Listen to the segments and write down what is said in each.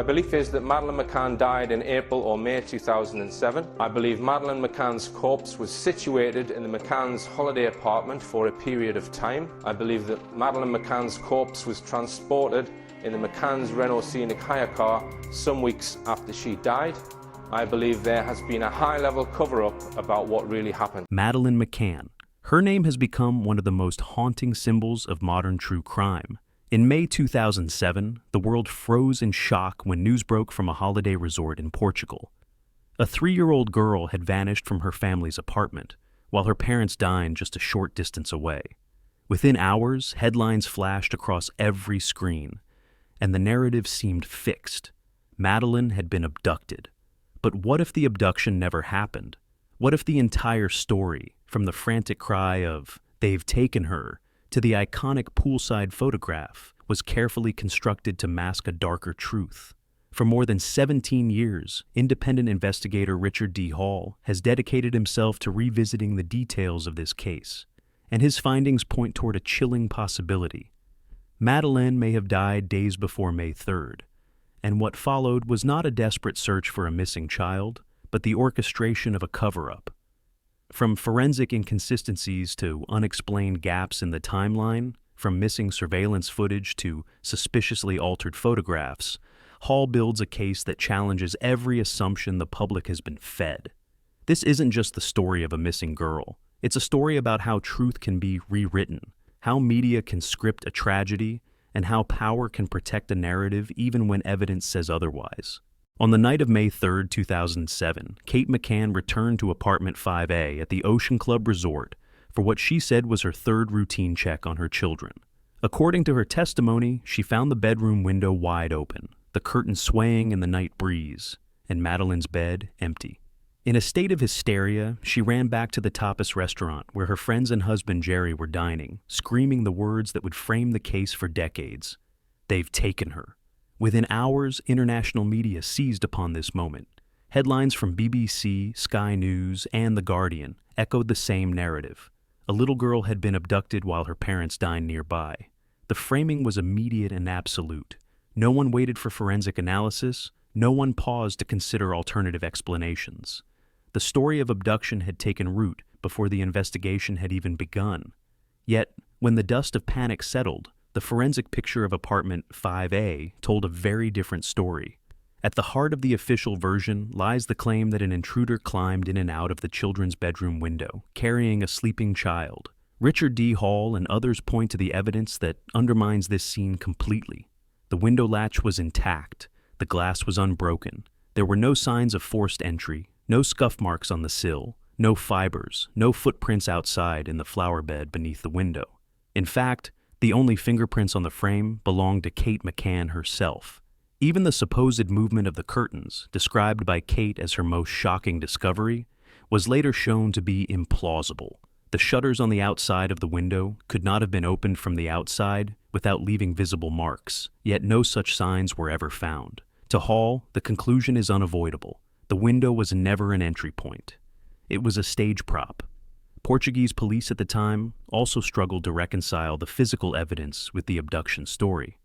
My belief is that Madeleine McCann died in April or May 2007. I believe Madeleine McCann's corpse was situated in the McCann's holiday apartment for a period of time. I believe that Madeleine McCann's corpse was transported in the McCann's Renault Scenic hire car some weeks after she died. I believe there has been a high-level cover-up about what really happened. Madeleine McCann. Her name has become one of the most haunting symbols of modern true crime. In May 2007, the world froze in shock when news broke from a holiday resort in Portugal. A 3-year-old girl had vanished from her family's apartment, while her parents died just a short distance away. Within hours, headlines flashed across every screen, and the narrative seemed fixed. Madeleine had been abducted. But what if the abduction never happened? What if the entire story, from the frantic cry of, "They've taken her," to the iconic poolside photograph, was carefully constructed to mask a darker truth? For more than 17 years, independent investigator Richard D. Hall has dedicated himself to revisiting the details of this case, and his findings point toward a chilling possibility. Madeleine may have died days before May 3rd, and what followed was not a desperate search for a missing child, but the orchestration of a cover-up. From forensic inconsistencies to unexplained gaps in the timeline, from missing surveillance footage to suspiciously altered photographs, Hall builds a case that challenges every assumption the public has been fed. This isn't just the story of a missing girl. It's a story about how truth can be rewritten, how media can script a tragedy, and how power can protect a narrative even when evidence says otherwise. On the night of May 3rd, 2007, Kate McCann returned to apartment 5A at the Ocean Club Resort for what she said was her third routine check on her children. According to her testimony, she found the bedroom window wide open, the curtain swaying in the night breeze, and Madeleine's bed empty. In a state of hysteria, she ran back to the tapas restaurant where her friends and husband Jerry were dining, screaming the words that would frame the case for decades. "They've taken her." Within hours, international media seized upon this moment. Headlines from BBC, Sky News, and The Guardian echoed the same narrative. A little girl had been abducted while her parents dined nearby. The framing was immediate and absolute. No one waited for forensic analysis. No one paused to consider alternative explanations. The story of abduction had taken root before the investigation had even begun. Yet, when the dust of panic settled, the forensic picture of apartment 5A told a very different story. At the heart of the official version lies the claim that an intruder climbed in and out of the children's bedroom window, carrying a sleeping child. Richard D. Hall and others point to the evidence that undermines this scene completely. The window latch was intact. The glass was unbroken. There were no signs of forced entry, no scuff marks on the sill, no fibers, no footprints outside in the flower bed beneath the window. In fact, the only fingerprints on the frame belonged to Kate McCann herself. Even the supposed movement of the curtains, described by Kate as her most shocking discovery, was later shown to be implausible. The shutters on the outside of the window could not have been opened from the outside without leaving visible marks, yet no such signs were ever found. To Hall, the conclusion is unavoidable. The window was never an entry point. It was a stage prop. Portuguese police at the time also struggled to reconcile the physical evidence with the abduction story.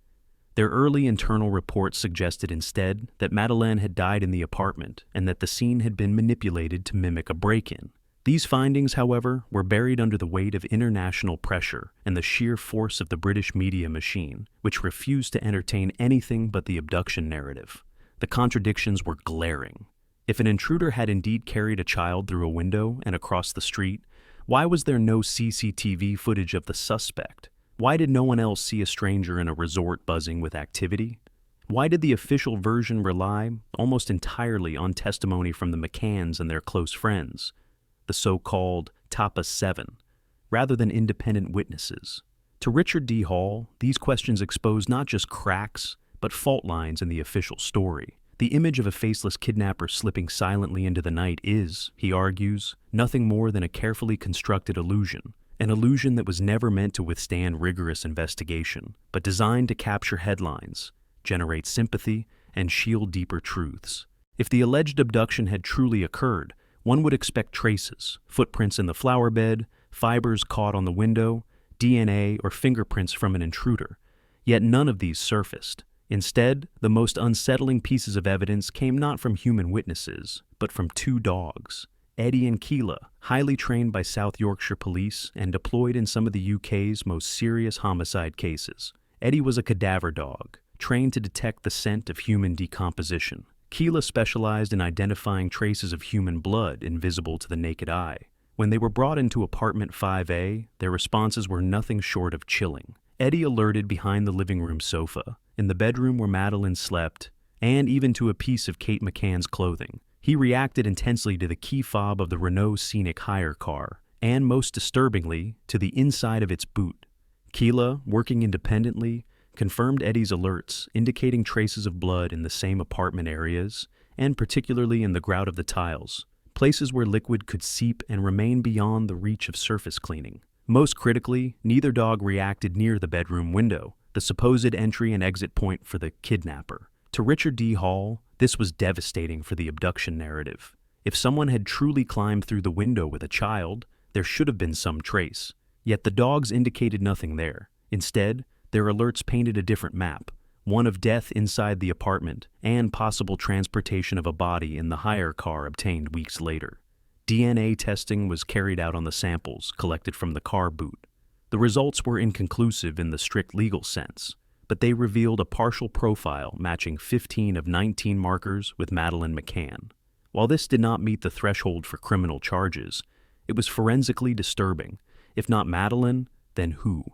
Their early internal reports suggested instead that Madeleine had died in the apartment and that the scene had been manipulated to mimic a break-in. These findings, however, were buried under the weight of international pressure and the sheer force of the British media machine, which refused to entertain anything but the abduction narrative. The contradictions were glaring. If an intruder had indeed carried a child through a window and across the street, why was there no CCTV footage of the suspect? Why did no one else see a stranger in a resort buzzing with activity? Why did the official version rely almost entirely on testimony from the McCanns and their close friends, the so-called Tapas 7, rather than independent witnesses? To Richard D. Hall, these questions expose not just cracks, but fault lines in the official story. The image of a faceless kidnapper slipping silently into the night is, he argues, nothing more than a carefully constructed illusion, an illusion that was never meant to withstand rigorous investigation, but designed to capture headlines, generate sympathy, and shield deeper truths. If the alleged abduction had truly occurred, one would expect traces, footprints in the flower bed, fibers caught on the window, DNA or fingerprints from an intruder. Yet none of these surfaced. Instead, the most unsettling pieces of evidence came not from human witnesses, but from two dogs, Eddie and Keela, highly trained by South Yorkshire Police and deployed in some of the UK's most serious homicide cases. Eddie was a cadaver dog, trained to detect the scent of human decomposition. Keela specialized in identifying traces of human blood invisible to the naked eye. When they were brought into apartment 5A, their responses were nothing short of chilling. Eddie alerted behind the living room sofa, in the bedroom where Madeleine slept, and even to a piece of Kate McCann's clothing. He reacted intensely to the key fob of the Renault Scenic hire car, and most disturbingly, to the inside of its boot. Keela, working independently, confirmed Eddie's alerts, indicating traces of blood in the same apartment areas, and particularly in the grout of the tiles, places where liquid could seep and remain beyond the reach of surface cleaning. Most critically, neither dog reacted near the bedroom window, the supposed entry and exit point for the kidnapper. To Richard D. Hall, this was devastating for the abduction narrative. If someone had truly climbed through the window with a child, there should have been some trace. Yet the dogs indicated nothing there. Instead, their alerts painted a different map, one of death inside the apartment and possible transportation of a body in the hire car obtained weeks later. DNA testing was carried out on the samples collected from the car boot. The results were inconclusive in the strict legal sense, but they revealed a partial profile matching 15 of 19 markers with Madeleine McCann. While this did not meet the threshold for criminal charges, it was forensically disturbing. If not Madeleine, then who?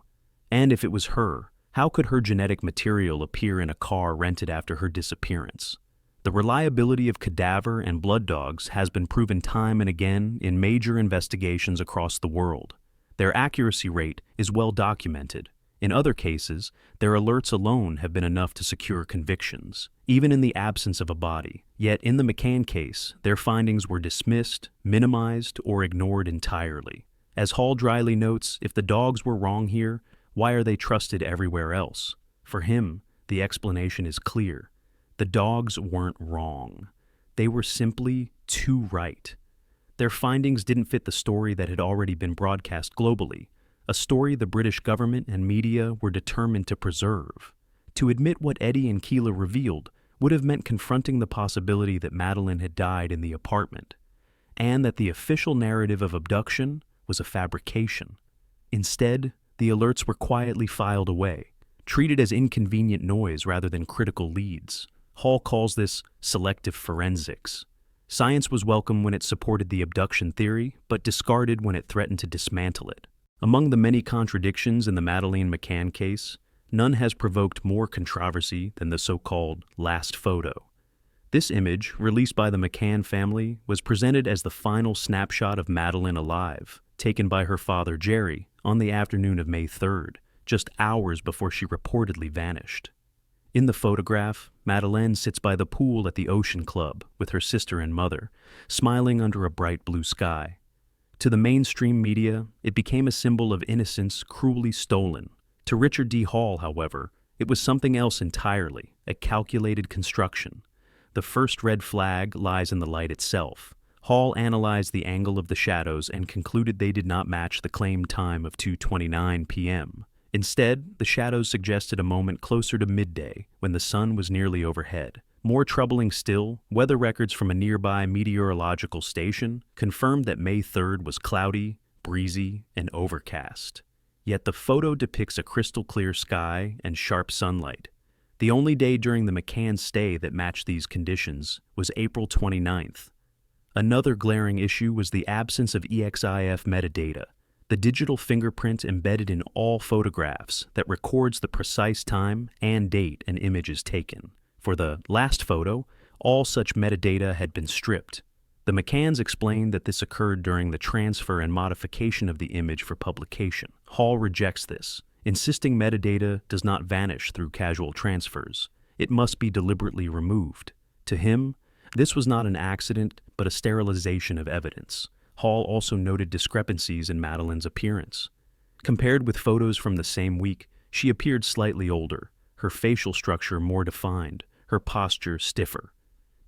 And if it was her, how could her genetic material appear in a car rented after her disappearance? The reliability of cadaver and blood dogs has been proven time and again in major investigations across the world. Their accuracy rate is well documented. In other cases, their alerts alone have been enough to secure convictions, even in the absence of a body. Yet in the McCann case, their findings were dismissed, minimized, or ignored entirely. As Hall dryly notes, if the dogs were wrong here, why are they trusted everywhere else? For him, the explanation is clear. The dogs weren't wrong. They were simply too right. Their findings didn't fit the story that had already been broadcast globally, a story the British government and media were determined to preserve. To admit what Eddie and Keela revealed would have meant confronting the possibility that Madeleine had died in the apartment, and that the official narrative of abduction was a fabrication. Instead, the alerts were quietly filed away, treated as inconvenient noise rather than critical leads. Hall calls this selective forensics. Science was welcome when it supported the abduction theory, but discarded when it threatened to dismantle it. Among the many contradictions in the Madeleine McCann case, none has provoked more controversy than the so-called last photo. This image, released by the McCann family, was presented as the final snapshot of Madeleine alive, taken by her father Jerry on the afternoon of May 3rd, just hours before she reportedly vanished. In the photograph, Madeleine sits by the pool at the Ocean Club with her sister and mother, smiling under a bright blue sky. To the mainstream media, it became a symbol of innocence cruelly stolen. To Richard D. Hall, however, it was something else entirely, a calculated construction. The first red flag lies in the light itself. Hall analyzed the angle of the shadows and concluded they did not match the claimed time of 2:29 p.m. Instead, the shadows suggested a moment closer to midday, when the sun was nearly overhead. More troubling still, weather records from a nearby meteorological station confirmed that May 3rd was cloudy, breezy, and overcast. Yet the photo depicts a crystal-clear sky and sharp sunlight. The only day during the McCann stay that matched these conditions was April 29th. Another glaring issue was the absence of EXIF metadata, the digital fingerprint embedded in all photographs that records the precise time and date an image is taken. For the last photo, all such metadata had been stripped. The McCanns explained that this occurred during the transfer and modification of the image for publication. Hall rejects this, insisting metadata does not vanish through casual transfers. It must be deliberately removed. To him, this was not an accident, but a sterilization of evidence. Hall also noted discrepancies in Madeleine's appearance. Compared with photos from the same week, she appeared slightly older, her facial structure more defined, her posture stiffer.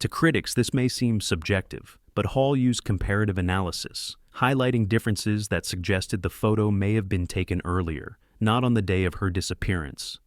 To critics, this may seem subjective, but Hall used comparative analysis, highlighting differences that suggested the photo may have been taken earlier, not on the day of her disappearance.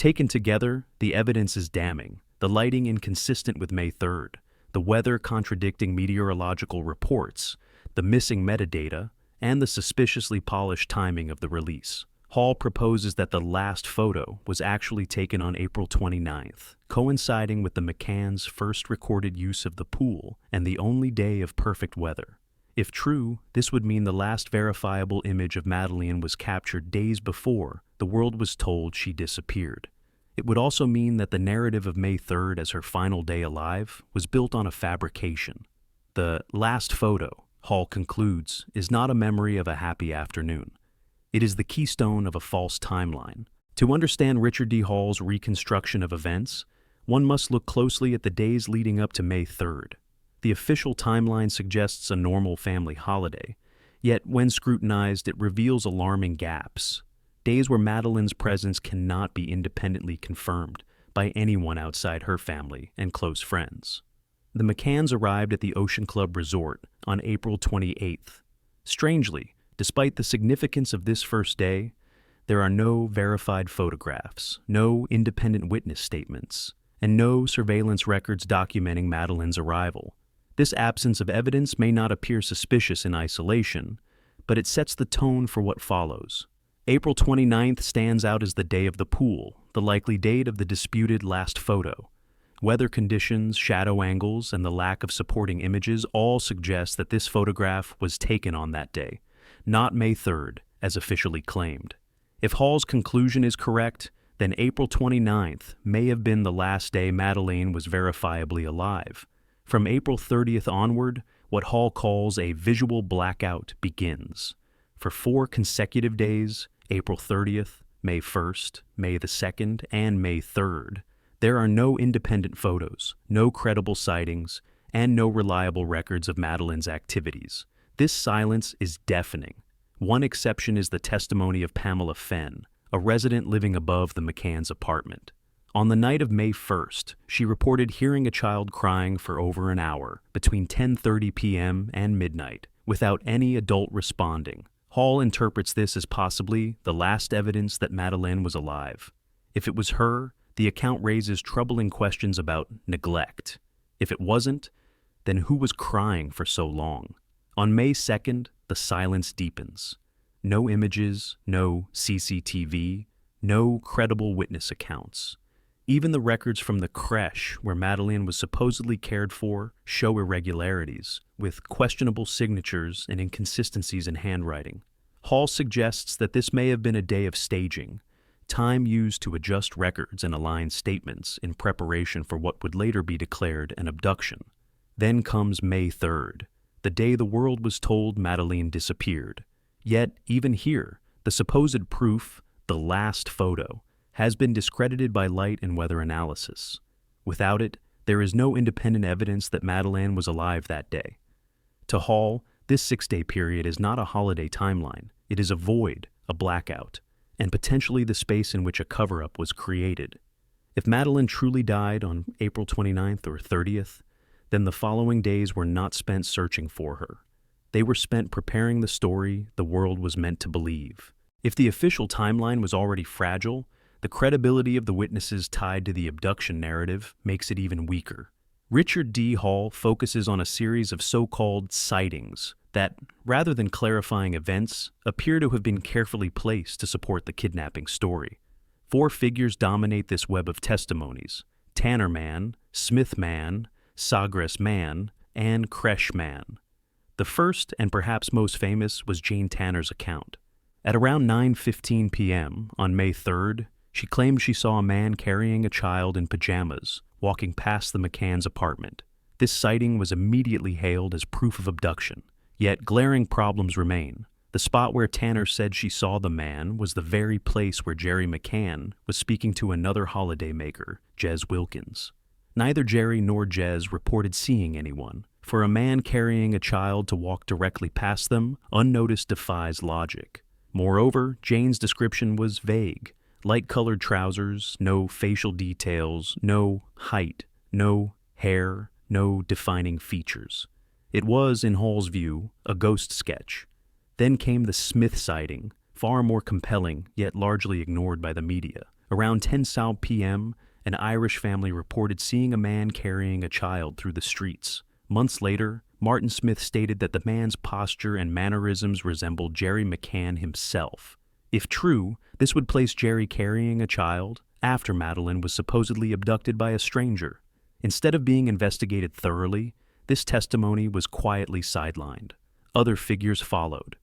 Taken together, the evidence is damning. The lighting inconsistent with May 3rd, the weather contradicting meteorological reports, the missing metadata, and the suspiciously polished timing of the release. Hall proposes that the last photo was actually taken on April 29th, coinciding with the McCann's first recorded use of the pool and the only day of perfect weather. If true, this would mean the last verifiable image of Madeleine was captured days before the world was told she disappeared. It would also mean that the narrative of May 3rd as her final day alive was built on a fabrication. The last photo, Hall concludes, is not a memory of a happy afternoon. It is the keystone of a false timeline. To understand Richard D. Hall's reconstruction of events, one must look closely at the days leading up to May 3rd. The official timeline suggests a normal family holiday, yet when scrutinized it reveals alarming gaps. Days where Madeleine's presence cannot be independently confirmed by anyone outside her family and close friends. The McCanns arrived at the Ocean Club Resort on April 28th. Strangely, despite the significance of this first day, there are no verified photographs, no independent witness statements, and no surveillance records documenting Madeleine's arrival. This absence of evidence may not appear suspicious in isolation, but it sets the tone for what follows. April 29th stands out as the day of the pool, the likely date of the disputed last photo. Weather conditions, shadow angles, and the lack of supporting images all suggest that this photograph was taken on that day, not May 3rd, as officially claimed. If Hall's conclusion is correct, then April 29th may have been the last day Madeleine was verifiably alive. From April 30th onward, what Hall calls a visual blackout begins. For 4 consecutive days, April 30th, May 1st, May the 2nd, and May 3rd, there are no independent photos, no credible sightings, and no reliable records of Madeleine's activities. This silence is deafening. One exception is the testimony of Pamela Fenn, a resident living above the McCann's apartment. On the night of May 1st, she reported hearing a child crying for over an hour, between 10:30 p.m. and midnight, without any adult responding. Hall interprets this as possibly the last evidence that Madeleine was alive. If it was her, the account raises troubling questions about neglect. If it wasn't, then who was crying for so long? On May 2nd, the silence deepens. No images, no CCTV, no credible witness accounts. Even the records from the creche where Madeleine was supposedly cared for show irregularities, with questionable signatures and inconsistencies in handwriting. Hall suggests that this may have been a day of staging, time used to adjust records and align statements in preparation for what would later be declared an abduction. Then comes May 3rd, the day the world was told Madeleine disappeared. Yet, even here, the supposed proof, the last photo, has been discredited by light and weather analysis. Without it, there is no independent evidence that Madeleine was alive that day. To Hall, this 6-day period is not a holiday timeline. It is a void, a blackout, and potentially the space in which a cover-up was created. If Madeleine truly died on April 29th or 30th, then the following days were not spent searching for her. They were spent preparing the story the world was meant to believe. If the official timeline was already fragile, the credibility of the witnesses tied to the abduction narrative makes it even weaker. Richard D. Hall focuses on a series of so-called sightings that, rather than clarifying events, appear to have been carefully placed to support the kidnapping story. 4 figures dominate this web of testimonies: Tanner Man, Smith Man, Sagres Man, and Creche Man. The first, and perhaps most famous, was Jane Tanner's account. At around 9:15 p.m. on May 3rd, she claimed she saw a man carrying a child in pajamas walking past the McCann's apartment. This sighting was immediately hailed as proof of abduction, yet glaring problems remain. The spot where Tanner said she saw the man was the very place where Jerry McCann was speaking to another holiday maker, Jez Wilkins. Neither Jerry nor Jez reported seeing anyone. For a man carrying a child to walk directly past them, unnoticed defies logic. Moreover, Jane's description was vague. Light-colored trousers, no facial details, no height, no hair, no defining features. It was, in Hall's view, a ghost sketch. Then came the Smith sighting, far more compelling, yet largely ignored by the media. Around 10 p.m., an Irish family reported seeing a man carrying a child through the streets. Months later, Martin Smith stated that the man's posture and mannerisms resembled Jerry McCann himself. If true, this would place Jerry carrying a child after Madeleine was supposedly abducted by a stranger. Instead of being investigated thoroughly, this testimony was quietly sidelined. Other figures followed.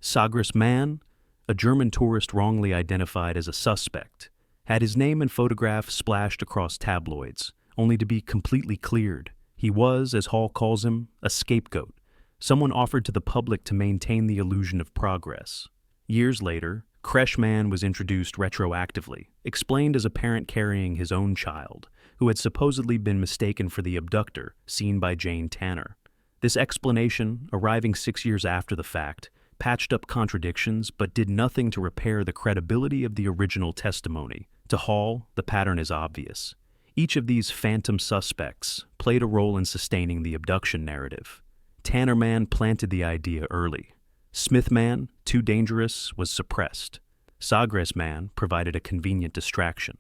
Says Madeleine, a German tourist wrongly identified as a suspect, had his name and photograph splashed across tabloids, only to be completely cleared. He was, as Hall calls him, a scapegoat, someone offered to the public to maintain the illusion of progress. Years later, Creshman was introduced retroactively, explained as a parent carrying his own child, who had supposedly been mistaken for the abductor seen by Jane Tanner. This explanation, arriving 6 years after the fact, patched up contradictions but did nothing to repair the credibility of the original testimony. To Hall, the pattern is obvious. Each of these phantom suspects played a role in sustaining the abduction narrative. Tanner Man planted the idea early. Smith Man, too dangerous, was suppressed. Says Man provided a convenient distraction.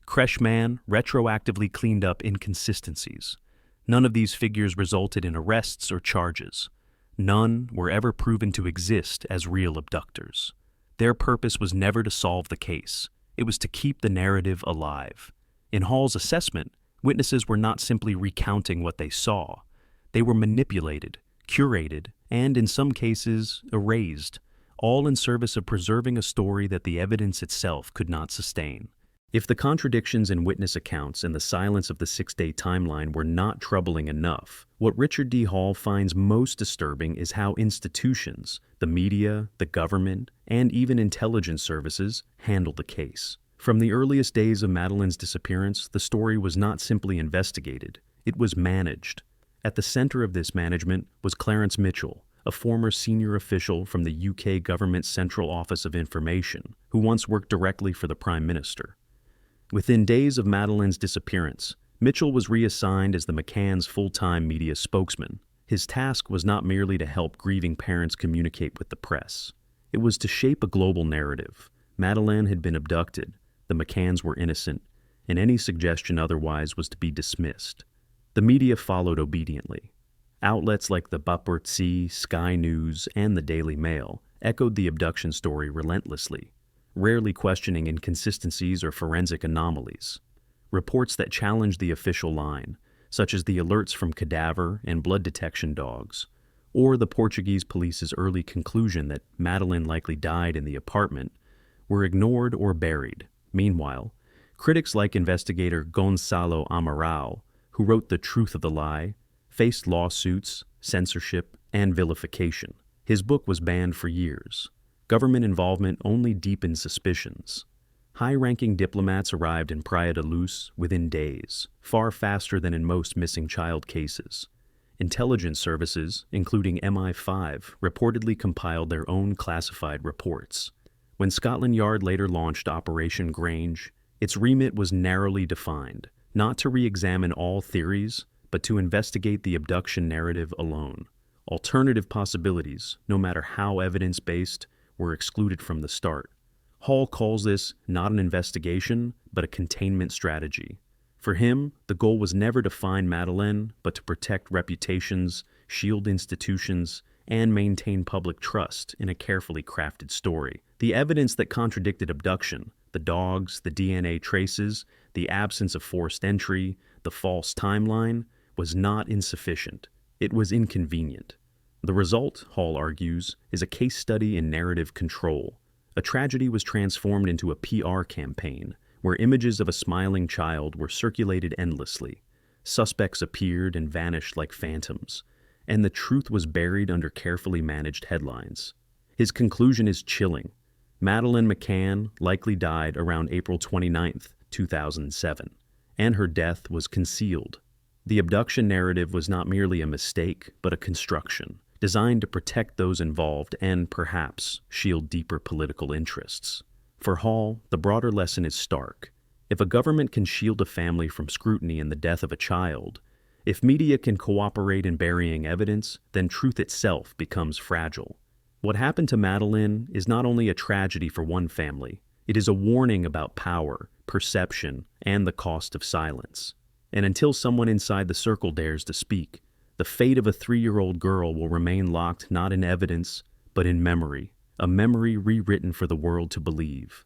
Creshman retroactively cleaned up inconsistencies. None of these figures resulted in arrests or charges. None were ever proven to exist as real abductors. Their purpose was never to solve the case. It was to keep the narrative alive. In Hall's assessment, witnesses were not simply recounting what they saw. They were manipulated, curated, and in some cases, erased, all in service of preserving a story that the evidence itself could not sustain. If the contradictions in witness accounts and the silence of the 6-day timeline were not troubling enough, what Richard D. Hall finds most disturbing is how institutions, the media, the government, and even intelligence services handled the case. From the earliest days of Madeleine's disappearance, the story was not simply investigated, it was managed. At the center of this management was Clarence Mitchell, a former senior official from the UK government's Central Office of Information, who once worked directly for the Prime Minister. Within days of Madeleine's disappearance, Mitchell was reassigned as the McCann's full-time media spokesman. His task was not merely to help grieving parents communicate with the press. It was to shape a global narrative. Madeleine had been abducted, the McCanns were innocent, and any suggestion otherwise was to be dismissed. The media followed obediently. Outlets like the Bapurtsi, Sky News, and the Daily Mail echoed the abduction story relentlessly, rarely questioning inconsistencies or forensic anomalies. Reports that challenged the official line, such as the alerts from cadaver and blood detection dogs, or the Portuguese police's early conclusion that Madeleine likely died in the apartment, were ignored or buried. Meanwhile, critics like investigator Gonçalo Amaral, who wrote The Truth of the Lie, faced lawsuits, censorship, and vilification. His book was banned for years. Government involvement only deepened suspicions. High-ranking diplomats arrived in Praia da Luz within days, far faster than in most missing child cases. Intelligence services, including MI5, reportedly compiled their own classified reports. When Scotland Yard later launched Operation Grange, its remit was narrowly defined, not to re-examine all theories, but to investigate the abduction narrative alone. Alternative possibilities, no matter how evidence-based, were excluded from the start. Hall calls this not an investigation, but a containment strategy. For him, the goal was never to find Madeleine, but to protect reputations, shield institutions, and maintain public trust in a carefully crafted story. The evidence that contradicted abduction, the dogs, the DNA traces, the absence of forced entry, the false timeline, was not insufficient. It was inconvenient. The result, Hall argues, is a case study in narrative control. A tragedy was transformed into a PR campaign, where images of a smiling child were circulated endlessly. Suspects appeared and vanished like phantoms, and the truth was buried under carefully managed headlines. His conclusion is chilling. Madeleine McCann likely died around April 29, 2007, and her death was concealed. The abduction narrative was not merely a mistake, but a construction, designed to protect those involved and, perhaps, shield deeper political interests. For Hall, the broader lesson is stark. If a government can shield a family from scrutiny in the death of a child, if media can cooperate in burying evidence, then truth itself becomes fragile. What happened to Madeleine is not only a tragedy for one family, It is a warning about power, perception, and the cost of silence. And until someone inside the circle dares to speak, the fate of a 3-year-old girl will remain locked not in evidence, but in memory, a memory rewritten for the world to believe.